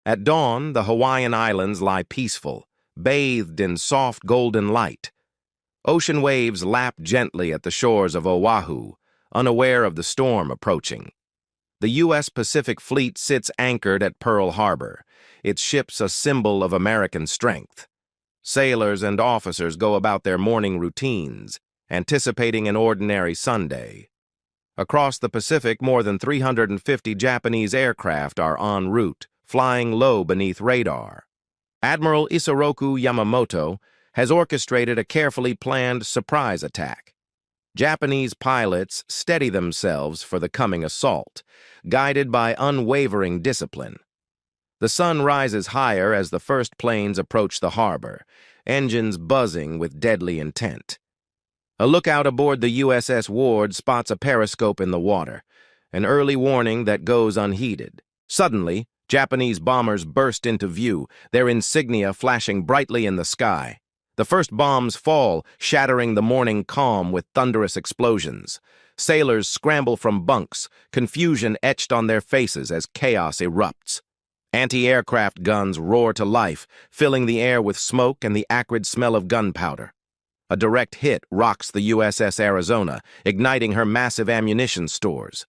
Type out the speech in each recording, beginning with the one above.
At dawn, the Hawaiian Islands lie peaceful, bathed in soft golden light. Ocean waves lap gently at the shores of Oahu, unaware of the storm approaching. The U.S. Pacific Fleet sits anchored at Pearl Harbor, its ships a symbol of American strength. Sailors and officers go about their morning routines, anticipating an ordinary Sunday. Across the Pacific, more than 350 Japanese aircraft are en route, flying low beneath radar. Admiral Isoroku Yamamoto has orchestrated a carefully planned surprise attack. Japanese pilots steady themselves for the coming assault, guided by unwavering discipline. The sun rises higher as the first planes approach the harbor, engines buzzing with deadly intent. A lookout aboard the USS Ward spots a periscope in the water, an early warning that goes unheeded. Suddenly, Japanese bombers burst into view, their insignia flashing brightly in the sky. The first bombs fall, shattering the morning calm with thunderous explosions. Sailors scramble from bunks, confusion etched on their faces as chaos erupts. Anti-aircraft guns roar to life, filling the air with smoke and the acrid smell of gunpowder. A direct hit rocks the USS Arizona, igniting her massive ammunition stores.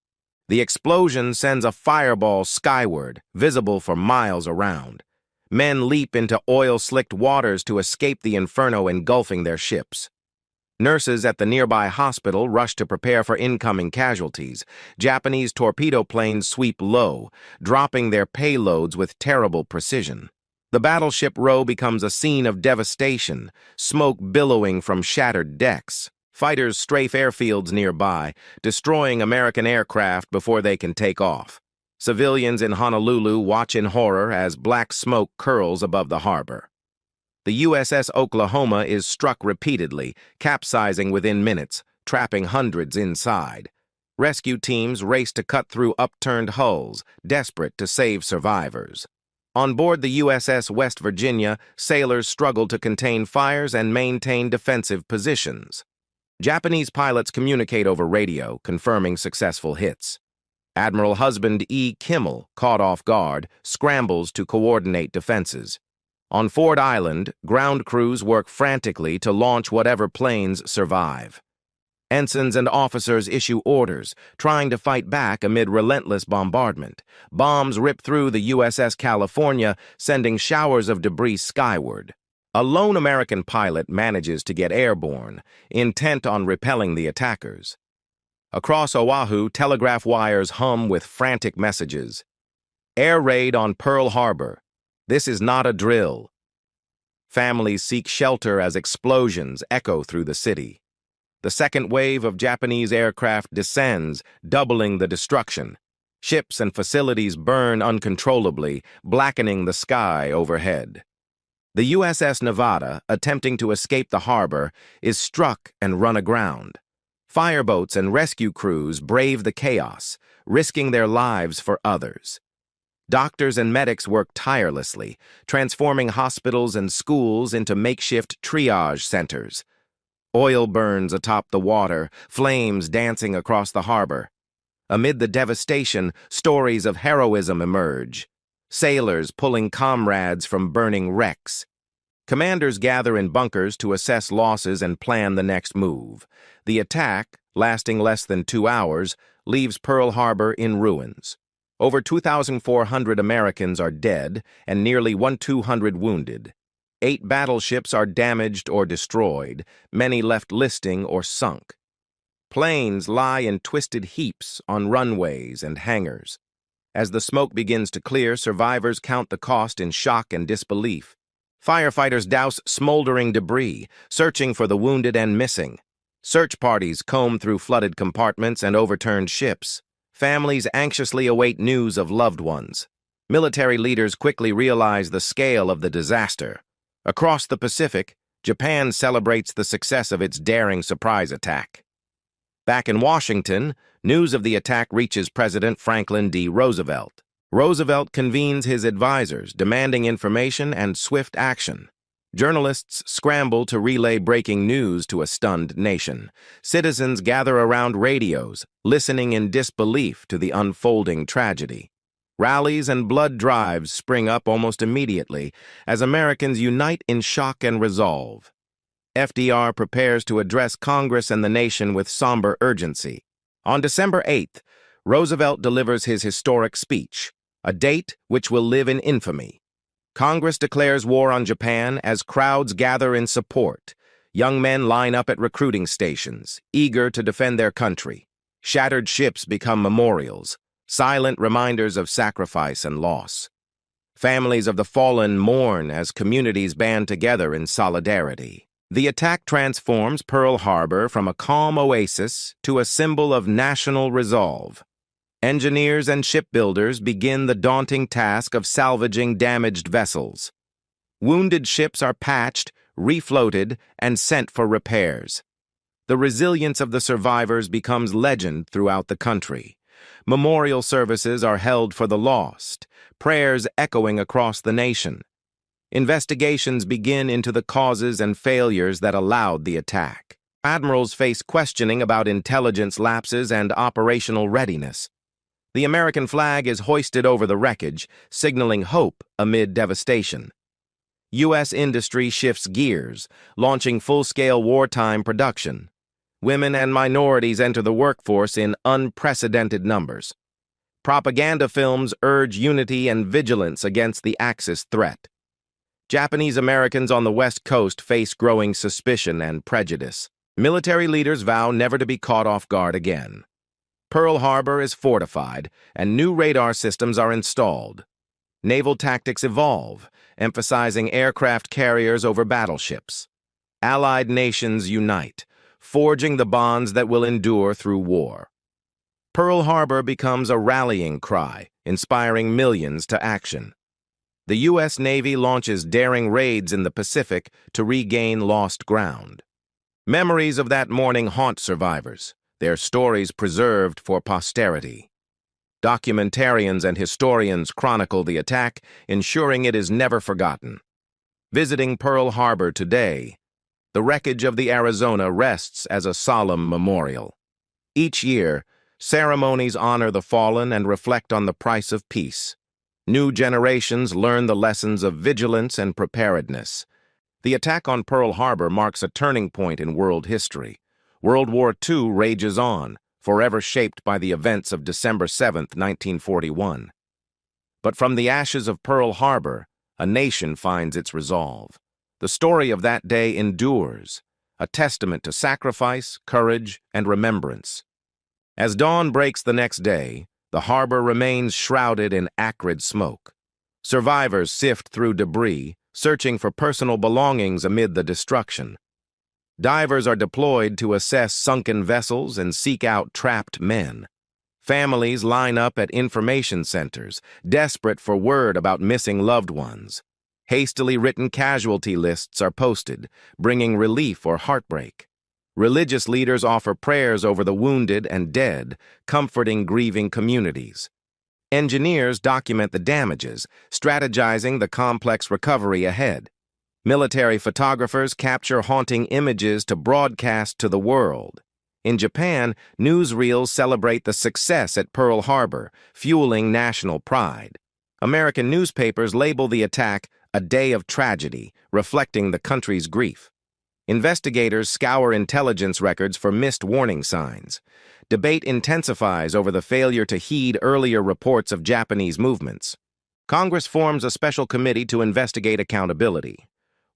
The explosion sends a fireball skyward, visible for miles around. Men leap into oil-slicked waters to escape the inferno engulfing their ships. Nurses at the nearby hospital rush to prepare for incoming casualties. Japanese torpedo planes sweep low, dropping their payloads with terrible precision. The battleship row becomes a scene of devastation, smoke billowing from shattered decks. Fighters strafe airfields nearby, destroying American aircraft before they can take off. Civilians in Honolulu watch in horror as black smoke curls above the harbor. The USS Oklahoma is struck repeatedly, capsizing within minutes, trapping hundreds inside. Rescue teams race to cut through upturned hulls, desperate to save survivors. On board the USS West Virginia, sailors struggle to contain fires and maintain defensive positions. Japanese pilots communicate over radio, confirming successful hits. Admiral Husband E. Kimmel, caught off guard, scrambles to coordinate defenses. On Ford Island, ground crews work frantically to launch whatever planes survive. Ensigns and officers issue orders, trying to fight back amid relentless bombardment. Bombs rip through the USS California, sending showers of debris skyward. A lone American pilot manages to get airborne, intent on repelling the attackers. Across Oahu, telegraph wires hum with frantic messages. Air raid on Pearl Harbor. This is not a drill. Families seek shelter as explosions echo through the city. The second wave of Japanese aircraft descends, doubling the destruction. Ships and facilities burn uncontrollably, blackening the sky overhead. The USS Nevada, attempting to escape the harbor, is struck and run aground. Fireboats and rescue crews brave the chaos, risking their lives for others. Doctors and medics work tirelessly, transforming hospitals and schools into makeshift triage centers. Oil burns atop the water, flames dancing across the harbor. Amid the devastation, stories of heroism emerge. Sailors pulling comrades from burning wrecks. Commanders gather in bunkers to assess losses and plan the next move. The attack, lasting less than 2 hours, leaves Pearl Harbor in ruins. Over 2,400 Americans are dead and nearly 1,200 wounded. 8 battleships are damaged or destroyed, many left listing or sunk. Planes lie in twisted heaps on runways and hangars. As the smoke begins to clear, survivors count the cost in shock and disbelief. Firefighters douse smoldering debris, searching for the wounded and missing. Search parties comb through flooded compartments and overturned ships. Families anxiously await news of loved ones. Military leaders quickly realize the scale of the disaster. Across the Pacific, Japan celebrates the success of its daring surprise attack. Back in Washington, news of the attack reaches President Franklin D. Roosevelt. Roosevelt convenes his advisors, demanding information and swift action. Journalists scramble to relay breaking news to a stunned nation. Citizens gather around radios, listening in disbelief to the unfolding tragedy. Rallies and blood drives spring up almost immediately as Americans unite in shock and resolve. FDR prepares to address Congress and the nation with somber urgency. On December 8th, Roosevelt delivers his historic speech, a date which will live in infamy. Congress declares war on Japan as crowds gather in support. Young men line up at recruiting stations, eager to defend their country. Shattered ships become memorials, silent reminders of sacrifice and loss. Families of the fallen mourn as communities band together in solidarity. The attack transforms Pearl Harbor from a calm oasis to a symbol of national resolve. Engineers and shipbuilders begin the daunting task of salvaging damaged vessels. Wounded ships are patched, refloated, and sent for repairs. The resilience of the survivors becomes legend throughout the country. Memorial services are held for the lost, prayers echoing across the nation. Investigations begin into the causes and failures that allowed the attack. Admirals face questioning about intelligence lapses and operational readiness. The American flag is hoisted over the wreckage, signaling hope amid devastation. U.S. industry shifts gears, launching full-scale wartime production. Women and minorities enter the workforce in unprecedented numbers. Propaganda films urge unity and vigilance against the Axis threat. Japanese Americans on the West Coast face growing suspicion and prejudice. Military leaders vow never to be caught off guard again. Pearl Harbor is fortified, and new radar systems are installed. Naval tactics evolve, emphasizing aircraft carriers over battleships. Allied nations unite, forging the bonds that will endure through war. Pearl Harbor becomes a rallying cry, inspiring millions to action. The U.S. Navy launches daring raids in the Pacific to regain lost ground. Memories of that morning haunt survivors, their stories preserved for posterity. Documentarians and historians chronicle the attack, ensuring it is never forgotten. Visiting Pearl Harbor today, the wreckage of the Arizona rests as a solemn memorial. Each year, ceremonies honor the fallen and reflect on the price of peace. New generations learn the lessons of vigilance and preparedness. The attack on Pearl Harbor marks a turning point in world history. World War II rages on, forever shaped by the events of December 7, 1941. But from the ashes of Pearl Harbor, a nation finds its resolve. The story of that day endures, a testament to sacrifice, courage, and remembrance. As dawn breaks the next day, the harbor remains shrouded in acrid smoke. Survivors sift through debris, searching for personal belongings amid the destruction. Divers are deployed to assess sunken vessels and seek out trapped men. Families line up at information centers, desperate for word about missing loved ones. Hastily written casualty lists are posted, bringing relief or heartbreak. Religious leaders offer prayers over the wounded and dead, comforting grieving communities. Engineers document the damages, strategizing the complex recovery ahead. Military photographers capture haunting images to broadcast to the world. In Japan, newsreels celebrate the success at Pearl Harbor, fueling national pride. American newspapers label the attack a day of tragedy, reflecting the country's grief. Investigators scour intelligence records for missed warning signs. Debate intensifies over the failure to heed earlier reports of Japanese movements. Congress forms a special committee to investigate accountability.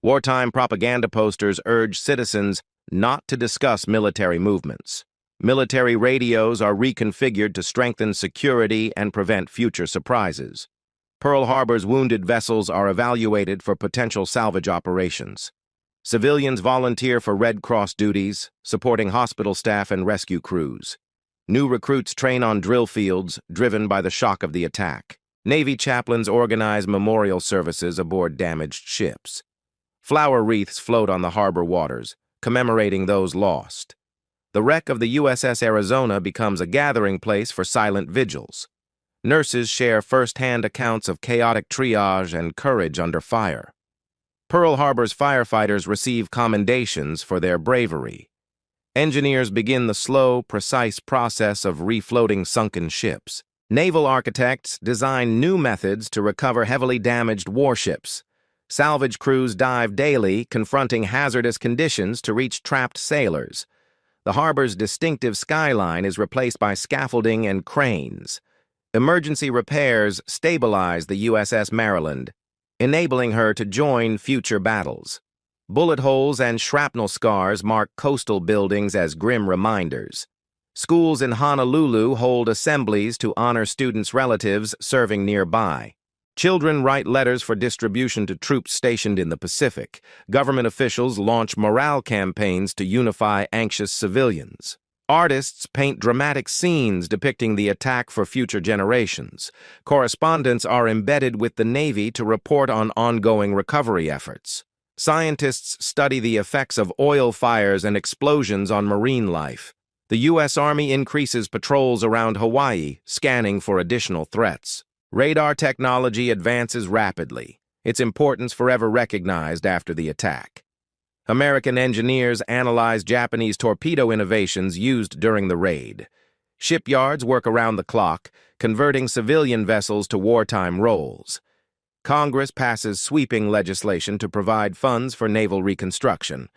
Wartime propaganda posters urge citizens not to discuss military movements. Military radios are reconfigured to strengthen security and prevent future surprises. Pearl Harbor's wounded vessels are evaluated for potential salvage operations. Civilians volunteer for Red Cross duties, supporting hospital staff and rescue crews. New recruits train on drill fields, driven by the shock of the attack. Navy chaplains organize memorial services aboard damaged ships. Flower wreaths float on the harbor waters, commemorating those lost. The wreck of the USS Arizona becomes a gathering place for silent vigils. Nurses share first-hand accounts of chaotic triage and courage under fire. Pearl Harbor's firefighters receive commendations for their bravery. Engineers begin the slow, precise process of refloating sunken ships. Naval architects designed new methods to recover heavily damaged warships. Salvage crews dive daily, confronting hazardous conditions to reach trapped sailors. The harbor's distinctive skyline is replaced by scaffolding and cranes. Emergency repairs stabilize the USS Maryland, enabling her to join future battles. Bullet holes and shrapnel scars mark coastal buildings as grim reminders. Schools in Honolulu hold assemblies to honor students' relatives serving nearby. Children write letters for distribution to troops stationed in the Pacific. Government officials launch morale campaigns to unify anxious civilians. Artists paint dramatic scenes depicting the attack for future generations. Correspondents are embedded with the Navy to report on ongoing recovery efforts. Scientists study the effects of oil fires and explosions on marine life. The U.S. Army increases patrols around Hawaii, scanning for additional threats. Radar technology advances rapidly, its importance forever recognized after the attack. American engineers analyze Japanese torpedo innovations used during the raid. Shipyards work around the clock, converting civilian vessels to wartime roles. Congress passes sweeping legislation to provide funds for naval reconstruction.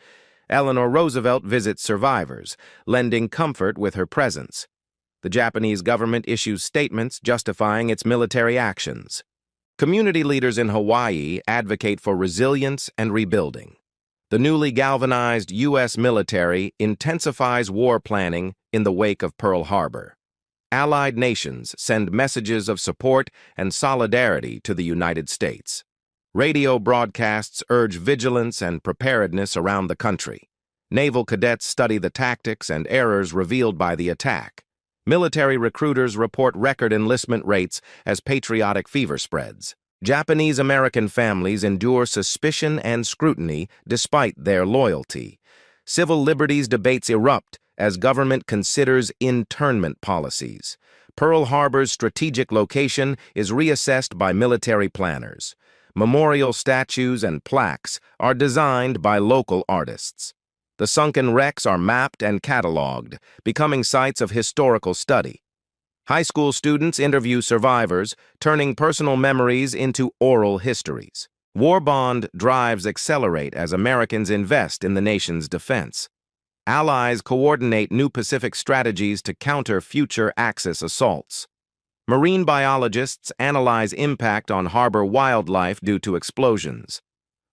Eleanor Roosevelt visits survivors, lending comfort with her presence. The Japanese government issues statements justifying its military actions. Community leaders in Hawaii advocate for resilience and rebuilding. The newly galvanized U.S. military intensifies war planning in the wake of Pearl Harbor. Allied nations send messages of support and solidarity to the United States. Radio broadcasts urge vigilance and preparedness around the country. Naval cadets study the tactics and errors revealed by the attack. Military recruiters report record enlistment rates as patriotic fever spreads. Japanese-American families endure suspicion and scrutiny despite their loyalty. Civil liberties debates erupt as government considers internment policies. Pearl Harbor's strategic location is reassessed by military planners. Memorial statues and plaques are designed by local artists. The sunken wrecks are mapped and cataloged, becoming sites of historical study. High school students interview survivors, turning personal memories into oral histories. War bond drives accelerate as Americans invest in the nation's defense. Allies coordinate new Pacific strategies to counter future Axis assaults. Marine biologists analyze impact on harbor wildlife due to explosions.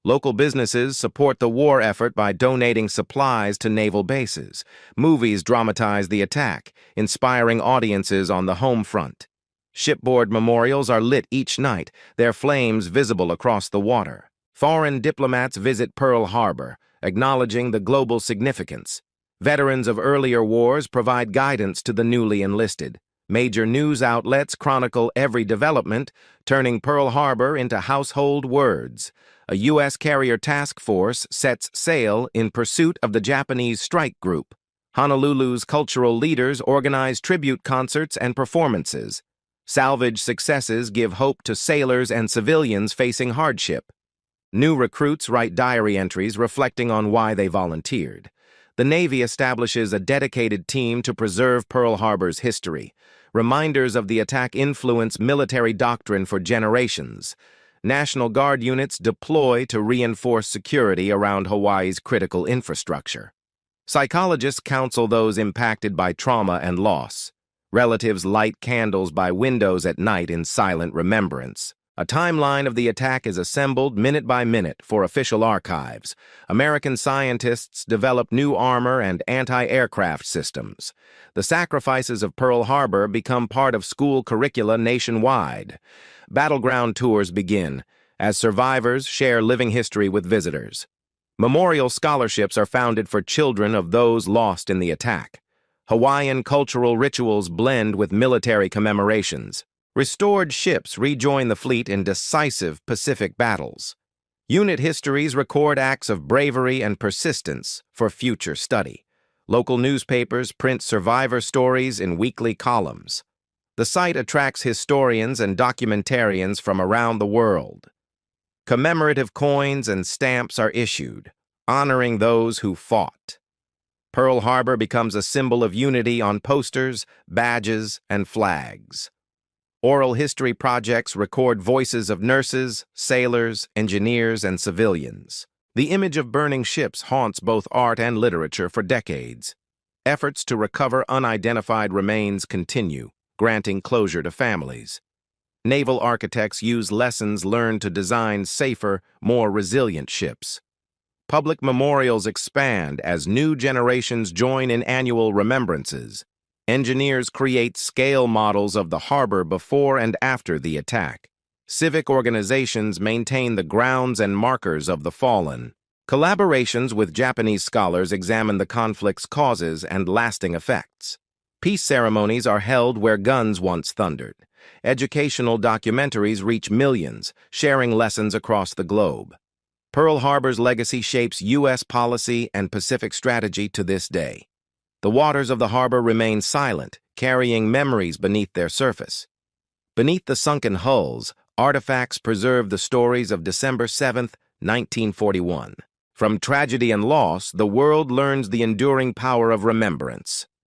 Local businesses support the war effort by donating supplies to naval bases. Movies dramatize the attack, inspiring audiences on the home front. Shipboard memorials are lit each night, their flames visible across the water. Foreign diplomats visit Pearl Harbor, acknowledging the global significance. Veterans of earlier wars provide guidance to the newly enlisted. Major news outlets chronicle every development, turning Pearl Harbor into household words. A U.S. carrier task force sets sail in pursuit of the Japanese strike group. Honolulu's cultural leaders organize tribute concerts and performances. Salvage successes give hope to sailors and civilians facing hardship. New recruits write diary entries reflecting on why they volunteered. The Navy establishes a dedicated team to preserve Pearl Harbor's history. Reminders of the attack influence military doctrine for generations. National Guard units deploy to reinforce security around Hawaii's critical infrastructure. Psychologists counsel those impacted by trauma and loss. Relatives light candles by windows at night in silent remembrance. A timeline of the attack is assembled minute by minute for official archives. American scientists develop new armor and anti-aircraft systems. The sacrifices of Pearl Harbor become part of school curricula nationwide. Battleground tours begin as survivors share living history with visitors. Memorial scholarships are founded for children of those lost in the attack. Hawaiian cultural rituals blend with military commemorations. Restored ships rejoin the fleet in decisive Pacific battles. Unit histories record acts of bravery and persistence for future study. Local newspapers print survivor stories in weekly columns. The site attracts historians and documentarians from around the world. Commemorative coins and stamps are issued, honoring those who fought. Pearl Harbor becomes a symbol of unity on posters, badges, and flags. Oral history projects record voices of nurses, sailors, engineers, and civilians. The image of burning ships haunts both art and literature for decades. Efforts to recover unidentified remains continue, granting closure to families. Naval architects use lessons learned to design safer, more resilient ships. Public memorials expand as new generations join in annual remembrances. Engineers create scale models of the harbor before and after the attack. Civic organizations maintain the grounds and markers of the fallen. Collaborations with Japanese scholars examine the conflict's causes and lasting effects. Peace ceremonies are held where guns once thundered. Educational documentaries reach millions, sharing lessons across the globe. Pearl Harbor's legacy shapes U.S. policy and Pacific strategy to this day. The waters of the harbor remain silent, carrying memories beneath their surface. Beneath the sunken hulls, artifacts preserve the stories of December 7, 1941. From tragedy and loss, the world learns the enduring power of remembrance.